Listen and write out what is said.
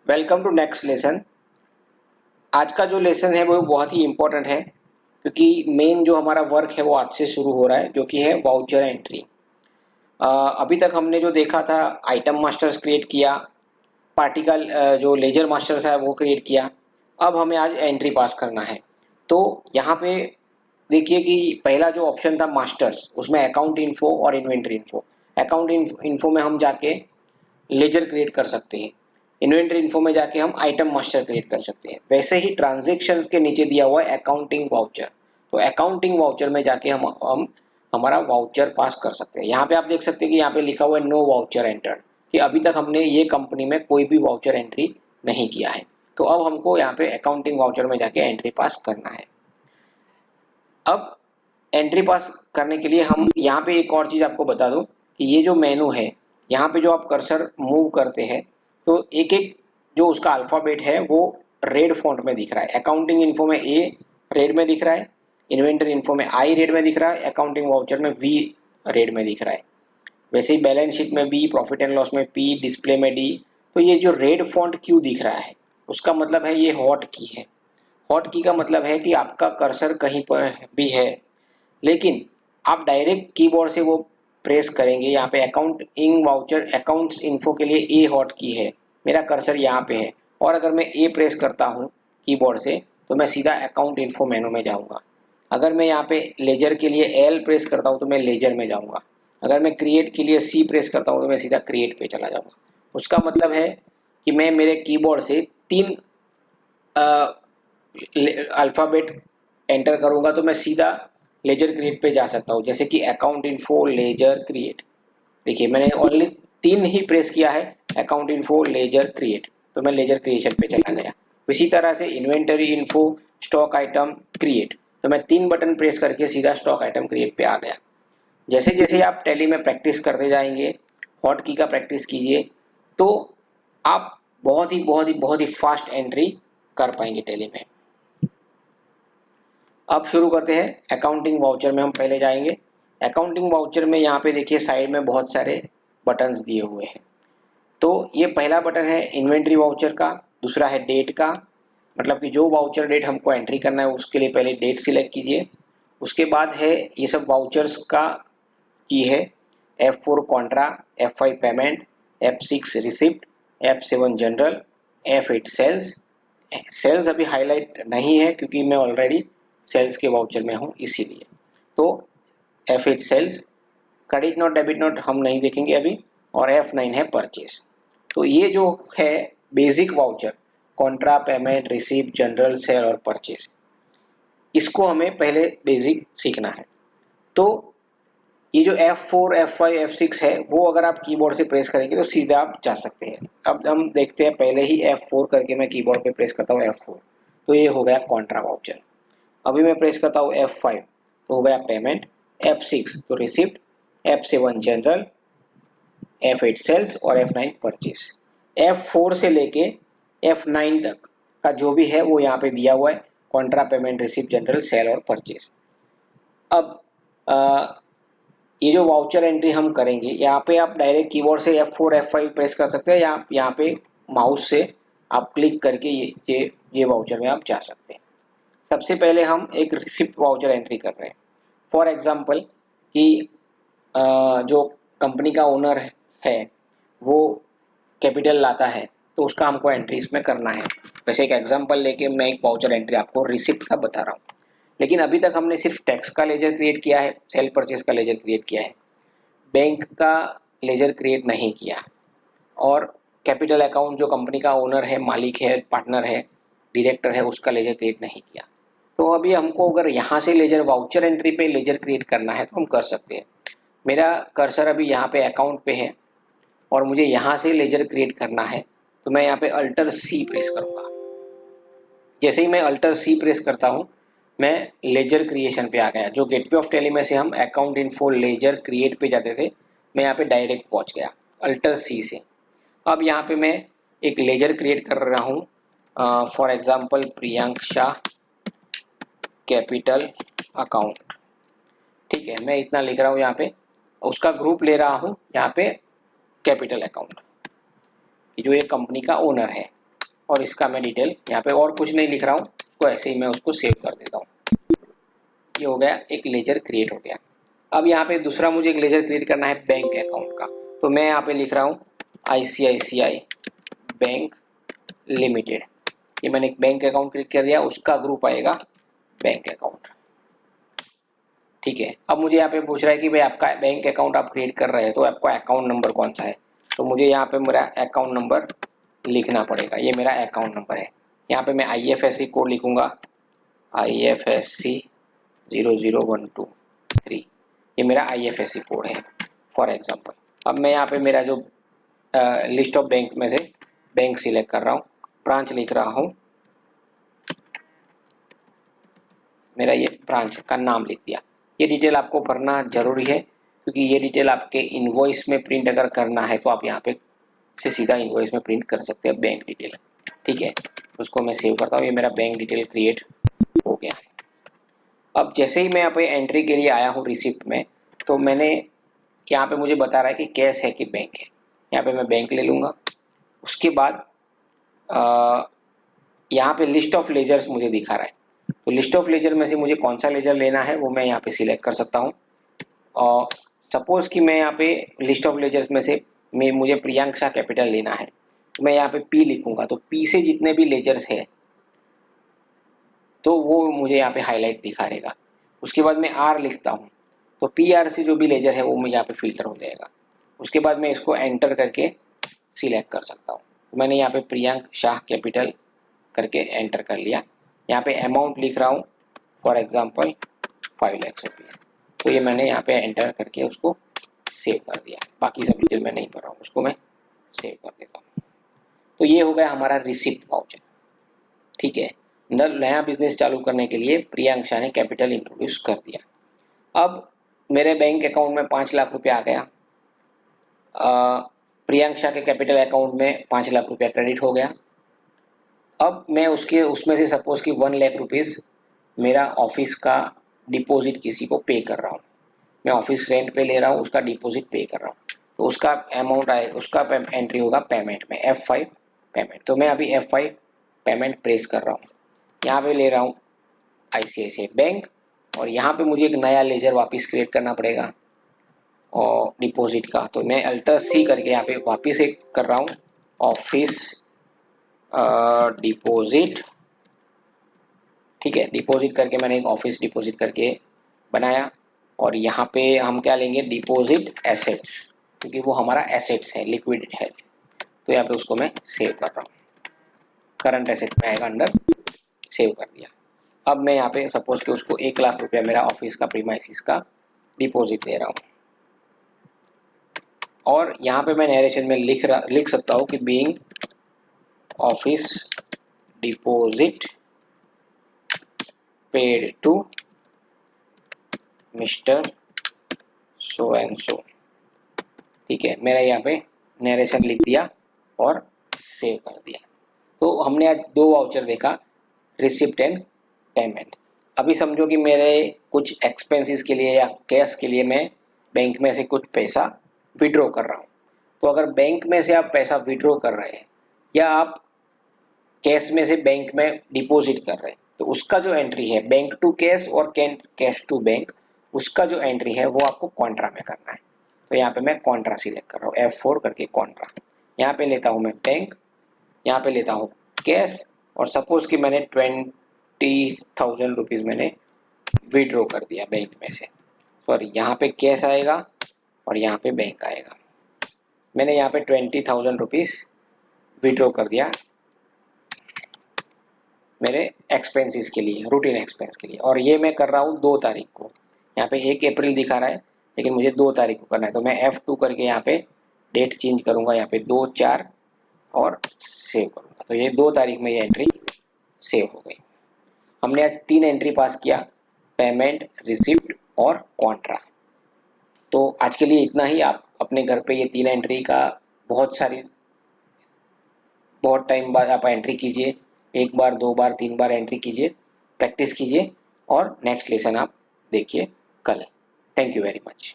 Welcome to next lesson. आज का जो लेसन है वो बहुत ही इम्पोर्टेंट है क्योंकि मेन जो हमारा वर्क है वो आज से शुरू हो रहा है, जो कि है वाउचर एंट्री। अभी तक हमने जो देखा था, आइटम मास्टर्स क्रिएट किया, पार्टिकल जो लेजर मास्टर्स है वो क्रिएट किया। अब हमें आज एंट्री पास करना है। तो यहाँ पे देखिए कि पहला जो ऑप्शन था मास्टर्स, उसमें अकाउंट इन्फो और इन्वेंट्री इन्फो। अकाउंट इन्फो में हम जाके लेजर क्रिएट कर सकते हैं, इन्वेंटरी इन्फो में जाके हम आइटम मास्टर क्रिएट कर सकते हैं। वैसे ही ट्रांजेक्शन्स के नीचे दिया हुआ है अकाउंटिंग वाउचर, तो अकाउंटिंग वाउचर में जाके हम हमारा वाउचर पास कर सकते हैं। यहाँ पे आप देख सकते हैं कि यहाँ पे लिखा हुआ है नो वाउचर एंटर्ड, कि अभी तक हमने ये कंपनी में कोई भी वाउचर एंट्री नहीं किया है। तो अब हमको यहाँ पे अकाउंटिंग वाउचर में जाके एंट्री पास करना है। अब एंट्री पास करने के लिए हम यहाँ पे एक और चीज़ आपको बता दूं कि ये जो मेनू है, यहाँ पे जो आप कर्सर मूव करते हैं तो एक एक जो उसका अल्फ़ाबेट है वो रेड फॉन्ट में दिख रहा है। अकाउंटिंग इन्फो में ए रेड में दिख रहा है, इन्वेंटरी इन्फो में आई रेड में दिख रहा है, अकाउंटिंग वाउचर में वी रेड में दिख रहा है। वैसे ही बैलेंस शीट में बी, प्रॉफिट एंड लॉस में पी, डिस्प्ले में डी। तो ये जो रेड फॉन्ट क्यों दिख रहा है, उसका मतलब है ये हॉट की है। हॉट की का मतलब है कि आपका कर्सर कहीं पर भी है, लेकिन आप डायरेक्ट कीबोर्ड से वो प्रेस करेंगे। यहाँ पे account in voucher accounts info के लिए ए हॉट की है, मेरा कर्सर यहाँ पे है, और अगर मैं ए प्रेस करता हूँ कीबोर्ड से तो मैं सीधा अकाउंट इन्फो मेनू में जाऊँगा। अगर मैं यहाँ पे लेजर के लिए एल प्रेस करता हूँ तो मैं लेजर में जाऊँगा। अगर मैं क्रिएट के लिए सी प्रेस करता हूँ तो मैं सीधा क्रिएट पे चला जाऊँगा। उसका मतलब है कि मैं मेरे कीबोर्ड से 3 अल्फ़ाबेट एंटर करूँगा तो मैं सीधा लेजर क्रिएट पे जा सकता हूँ। जैसे कि अकाउंट इन्फो, लेजर, क्रिएट। देखिए मैंने ओनली 3 ही प्रेस किया है, अकाउंट इन्फो, लेजर, क्रिएट, तो मैं लेजर क्रिएशन पे चला गया। इसी तरह से inventory info, stock item, create, तो मैं 3 बटन प्रेस करके सीधा स्टॉक आइटम क्रिएट पे आ गया। जैसे जैसे आप टैली में प्रैक्टिस करते जाएंगे, हॉट की का प्रैक्टिस कीजिए, तो आप बहुत ही फास्ट एंट्री कर पाएंगे टैली में। अब शुरू करते हैं। अकाउंटिंग वाउचर में हम पहले जाएंगे। अकाउंटिंग वाउचर में यहाँ पे देखिए साइड में बहुत सारे बटन्स दिए हुए हैं। तो ये पहला बटन है इन्वेंट्री वाउचर का, दूसरा है डेट का, मतलब कि जो वाउचर डेट हमको एंट्री करना है उसके लिए पहले डेट सिलेक्ट कीजिए। उसके बाद है ये सब वाउचर्स का की है F4 contra, F5 payment, F6 receipt, F7 journal, F8 sales. Sales अभी हाईलाइट नहीं है क्योंकि मैं ऑलरेडी सेल्स के वाउचर में हूँ इसीलिए। तो F8 sales, credit note, debit note हम नहीं देखेंगे अभी, और F9 है परचेज। तो ये जो है basic voucher, contra, payment, receipt, journal, sale और परचेज, इसको हमें पहले बेसिक सीखना है। तो ये जो F4, F5, F6 है वो अगर आप कीबोर्ड से प्रेस करेंगे तो सीधा आप जा सकते हैं। अब हम देखते हैं, पहले ही F4 करके मैं कीबोर्ड पे प्रेस करता हूँ F4, तो ये हो गया कॉन्ट्रा वाउचर। अभी मैं प्रेस करता हूँ F5 तो हो गया पेमेंट, F6 तो receipt, F7 journal, F8 sales और F9 परचेज। F4 से लेके F9 तक का जो भी है वो यहाँ पे दिया हुआ है, contra, payment, receipt, journal, sale और परचेज। अब ये जो वाउचर एंट्री हम करेंगे, यहाँ पे आप डायरेक्ट कीबोर्ड से F4, F5 प्रेस कर सकते हैं, या यहाँ पे माउस से आप क्लिक करके ये वाउचर में आप जा सकते हैं। सबसे पहले हम एक रिसिप्ट वाउचर एंट्री कर रहे हैं। फॉर एग्जांपल कि जो कंपनी का ओनर है वो कैपिटल लाता है तो उसका हमको एंट्री इसमें करना है। वैसे एक एग्जांपल लेके मैं एक वाउचर एंट्री आपको रिसिप्ट का बता रहा हूँ। लेकिन अभी तक हमने सिर्फ टैक्स का लेजर क्रिएट किया है, सेल परचेज का लेजर क्रिएट किया है, बैंक का लेजर क्रिएट नहीं किया, और कैपिटल अकाउंट जो कंपनी का ओनर है, मालिक है, पार्टनर है, डायरेक्टर है, उसका लेजर क्रिएट नहीं किया। तो अभी हमको अगर यहाँ से लेजर वाउचर एंट्री पे लेजर क्रिएट करना है तो हम कर सकते हैं। मेरा कर्सर अभी यहाँ पे अकाउंट पे है और मुझे यहाँ से लेजर क्रिएट करना है, तो मैं यहाँ पे अल्टर सी प्रेस करूँगा। जैसे ही मैं अल्टर सी प्रेस करता हूँ मैं लेजर क्रिएशन पे आ गया। जो गेटवे ऑफ टैली में से हम अकाउंट इन्फो, लेजर, क्रिएट पे जाते थे, मैं यहाँ पे डायरेक्ट पहुँच गया अल्टर सी से। अब यहाँ पे मैं एक लेजर क्रिएट कर रहा हूँ, for example Priyank Shah capital account. ठीक है, मैं इतना लिख रहा हूँ यहाँ पे, उसका ग्रुप ले रहा हूँ यहाँ पे कैपिटल अकाउंट, जो ये कंपनी का ओनर है। और इसका मैं डिटेल यहाँ पे और कुछ नहीं लिख रहा हूँ, उसको ऐसे ही मैं उसको सेव कर देता हूँ। ये हो गया, एक लेजर क्रिएट हो गया। अब यहाँ पे दूसरा मुझे एक लेजर क्रिएट करना है बैंक अकाउंट का, तो मैं यहाँ पे लिख रहा हूँ ICICI बैंक लिमिटेड। ये मैंने एक बैंक अकाउंट क्रिएट कर दिया, उसका ग्रुप आएगा बैंक अकाउंट। ठीक है, अब मुझे यहाँ पे पूछ रहा है कि भाई आपका बैंक अकाउंट आप क्रिएट कर रहे हैं तो आपका अकाउंट नंबर कौन सा है, तो मुझे यहाँ पे मेरा अकाउंट नंबर लिखना पड़ेगा। ये मेरा अकाउंट नंबर है। यहाँ पे मैं IFSC कोड लिखूंगा, IFSC 00123, ये मेरा IFSC कोड है फॉर एग्जांपल। अब मैं यहाँ पे मेरा जो लिस्ट ऑफ बैंक में से बैंक सिलेक्ट कर रहा हूँ, ब्रांच लिख रहा हूँ, मेरा ये ब्रांच का नाम लिख दिया। ये डिटेल आपको भरना जरूरी है क्योंकि ये डिटेल आपके इनवॉइस में प्रिंट अगर करना है तो आप यहाँ पे से सीधा इनवॉइस में प्रिंट कर सकते हैं बैंक डिटेल। ठीक है, उसको मैं सेव करता हूँ। ये मेरा बैंक डिटेल क्रिएट हो गया है। अब जैसे ही मैं यहाँ पे एंट्री के लिए आया हूँ रिसिप्ट में, तो मैंने यहाँ पे मुझे बता रहा है कि कैश है कि बैंक है। यहाँ पे मैं बैंक ले लूँगा। उसके बाद यहाँ पे लिस्ट ऑफ लेजर्स मुझे दिखा रहा है, तो लिस्ट ऑफ लेजर में से मुझे कौन सा लेजर लेना है वो मैं यहाँ पे सिलेक्ट कर सकता हूँ। और सपोज कि मैं यहाँ पे लिस्ट ऑफ लेजर्स में से मुझे प्रियंका कैपिटल लेना है, तो मैं यहाँ पे P लिखूंगा, तो P से जितने भी लेजर्स है तो वो मुझे यहाँ पे हाईलाइट दिखा रहेगा। उसके बाद मैं R लिखता हूँ, तो PR से जो भी लेजर है वो मुझे यहाँ पे फिल्टर हो जाएगा। उसके बाद मैं इसको एंटर करके सिलेक्ट कर सकता हूँ। तो मैंने यहाँ पे प्रियंका कैपिटल करके एंटर कर लिया। यहाँ पे अमाउंट लिख रहा हूँ फॉर एग्जांपल 5 लाख रुपीज, तो ये मैंने यहाँ पे एंटर करके उसको सेव कर दिया। बाकी सब डिटेल मैं नहीं भर रहा हूँ, उसको मैं सेव कर देता हूँ। तो ये हो गया हमारा रिसिप्ट वाउचर। ठीक है, नया बिजनेस चालू करने के लिए प्रियंका ने कैपिटल इंट्रोड्यूस कर दिया। अब मेरे बैंक अकाउंट में 5 लाख रुपया आ गया। प्रियंका के कैपिटल अकाउंट में 5 लाख रुपया क्रेडिट हो गया। अब मैं उसमें से सपोज कि 1 लाख रुपीज मेरा ऑफिस का डिपॉजिट किसी को पे कर रहा हूँ। मैं ऑफिस रेंट पे ले रहा हूँ, उसका डिपॉजिट पे कर रहा हूँ, तो उसका अमाउंट आए, उसका एंट्री होगा पेमेंट में, F5 पेमेंट। तो मैं अभी F5 पेमेंट प्रेस कर रहा हूँ। यहाँ पे ले रहा हूँ ICICI बैंक, और यहाँ पे मुझे एक नया लेजर वापस क्रिएट करना पड़ेगा और डिपॉजिट का, तो मैं Alt+C करके यहाँ पे वापस एक कर रहा हूँ ऑफिस डिपॉजिट। ठीक है, डिपॉजिट करके मैंने एक ऑफिस डिपॉजिट करके बनाया, और यहाँ पे हम क्या लेंगे, डिपॉजिट एसेट्स, क्योंकि वो हमारा एसेट्स है, लिक्विड है। तो यहाँ पे उसको मैं सेव कर रहा हूँ, करंट एसेट में आएगा अंडर, सेव कर दिया। अब मैं यहाँ पे सपोज कि उसको 1 लाख रुपया मेरा ऑफिस का प्रीमाइसिस का डिपॉजिट दे रहा हूँ, और यहाँ पे मैं नरेशन में लिख सकता हूँ कि being office deposit paid to mister so and so. ठीक है, मेरा यहाँ पे नरेशन लिख दिया और सेव कर दिया। तो हमने आज 2 वाउचर देखा, रिसिप्ट एंड पेमेंट। अभी समझो कि मेरे कुछ एक्सपेंसेस के लिए या कैश के लिए मैं बैंक में से कुछ पैसा विड्रॉ कर रहा हूँ। तो अगर बैंक में से आप पैसा विड्रॉ कर रहे हैं या आप कैश में से बैंक में डिपॉजिट कर रहे हैं, तो उसका जो एंट्री है बैंक टू कैश और कैश टू बैंक, उसका जो एंट्री है वो आपको कॉन्ट्रा में करना है। तो यहाँ पे मैं कॉन्ट्रा सिलेक्ट कर रहा हूँ, F4 करके कॉन्ट्रा। यहाँ पे लेता हूँ मैं बैंक, यहाँ पे लेता हूँ कैश, और सपोज कि मैंने 20,000 रुपीज मैंने विड्रॉ कर दिया बैंक में से। सॉरी, यहाँ पे कैश आएगा और यहाँ पे बैंक आएगा। मैंने यहाँ पे 20,000 रुपीज विड्रॉ कर दिया मेरे एक्सपेंसेस के लिए, रूटीन एक्सपेंस के लिए, और ये मैं कर रहा हूँ 2 तारीख को। यहाँ पे 1 अप्रैल दिखा रहा है लेकिन मुझे 2 तारीख को करना है, तो मैं F2 करके यहाँ पे डेट चेंज करूंगा, यहाँ पे 2/4 और सेव करूंगा। तो ये 2 तारीख में ये एंट्री सेव हो गई। हमने आज 3 एंट्री पास किया, पेमेंट, रिसिप्ट और कॉन्ट्रा। तो आज के लिए इतना ही। आप अपने घर पे ये 3 एंट्री का बहुत टाइम बाद आप एंट्री कीजिए, 1 बार 2 बार 3 बार एंट्री कीजिए, प्रैक्टिस कीजिए, और नेक्स्ट लेसन आप देखिए कल। Thank you very much.